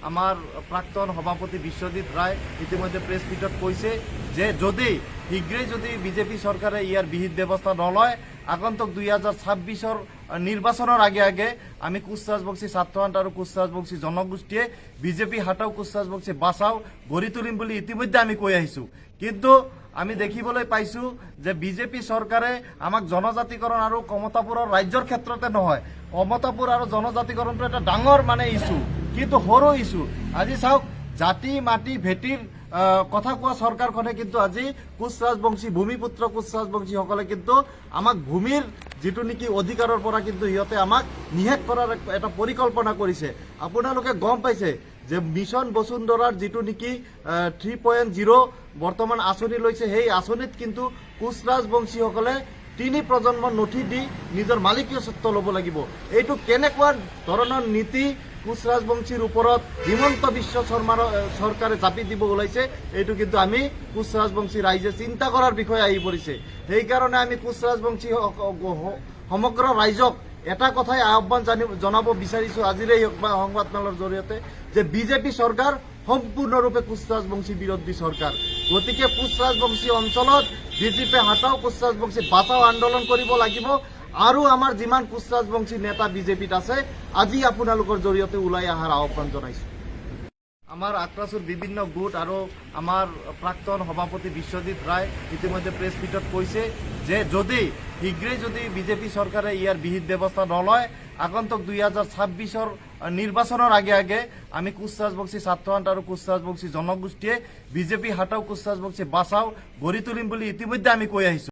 আমার প্রাক্তন সভাপতি বিশ্বজিৎ রায় ইতিমধ্যে প্রেস মিটত কৈছে যে যদি শীঘ্রেই যদি বিজেপি সরকারে ইয়ার বিহিত ব্যবস্থা নলয় আগন্তুক 2026 নির্বাচনের আগে আগে আমি কুচ রাজবংশী ছাত্রহান্ট আর কুচ রাজবংশী জনগোষ্ঠীয়ে বিজেপি হাটাও কুচ রাজবংশী বাঁচাও গড়ি তুলিম বলে ইতিমধ্যে আমি কৈ আহিছো। কিন্তু আমি দেখিবলৈ পাইছো যে বিজেপি সরকারে আমাক জনজাতিকরণ আর কমতাপুরের রাজ্যের ক্ষেত্রতে নহয়, কমতাপুর আর জনজাতিকরণটো এটা ডাঙর ইস্যু, কিন্তু সৰু ইস্যু। আজি চাওক জাতি মাটি ভেটিৰ কথা কোৱা সৰকাৰখনে কিন্তু আজি কুচ ৰাজবংশী ভূমিপুত্ৰ কুচ ৰাজবংশীসকলে কিন্তু আমাক ভূমিৰ যেটো নেকি অধিকাৰৰ পৰা কিন্তু ইহঁতে আমাক নিষেধ কৰাৰ এটা পৰিকল্পনা কৰিছে। আপোনালোকে গম পাইছে যে মিশন বসুন্ধরার যেটো নেকি 3.0 বর্তমান আঁচনি লৈছে, সেই আঁচনিত কিন্তু কুচ রাজবংশীসকলে 3 প্ৰজন্মৰ নথি দি নিজৰ মালিকীয় স্বত্ব ল'ব লাগিব। এইটো কেনেকুৱা ধৰণৰ নীতি কুচ ৰাজবংশীৰ ওপৰত হিমন্ত বিশ্ব শৰ্মাৰ চৰকাৰে জাপি দিব ওলাইছে, এইটো কিন্তু আমি কুচ ৰাজবংশী ৰাইজে চিন্তা কৰাৰ বিষয় আহি পৰিছে। সেইকাৰণে আমি কুচ ৰাজবংশী সমগ্ৰ ৰাইজক এটা কথাই আহ্বান জনাব বিচাৰিছো আজিৰ এই সংবাদমেলৰ জৰিয়তে যে বিজেপি সরকার সম্পূর্ণরূপে কুচ রাজবংশী বিরোধী সরকার। গতিকে কুচ রাজবংশী অঞ্চলত বিজেপি হাটাও কুচ রাজবংশী বাঁচাও আন্দোলন কৰিব লাগিব। আৰু আমাৰ যিমান কুচ ৰাজবংশী নেতা বিজেপিত আছে আজি আপোনালোকৰ জৰিয়তে ওলাই অহাৰ আহ্বান জনাইছো। আমার আক্রাসুর বিভিন্ন গোট আর আমার প্রাক্তন সভাপতি বিশ্বজিৎ রায় ইতিমধ্যে প্রেস মিটত কৈছে যে যদি শীঘ্রেই যদি বিজেপি সরকারে ইয়ার বিহিত ব্যবস্থা নলয় আগন্তুক 2026 নির্বাচনের আগে আগে আমি কুচ রাজবংশী ছাত্রহান্ট আর কুচ রাজবংশী জনগোষ্ঠীয়ে বিজেপি হাটাও কুচ রাজবংশী বাঁচাও গড়ি তুলিম বলে ইতিমধ্যে আমি কৈ আহিছো।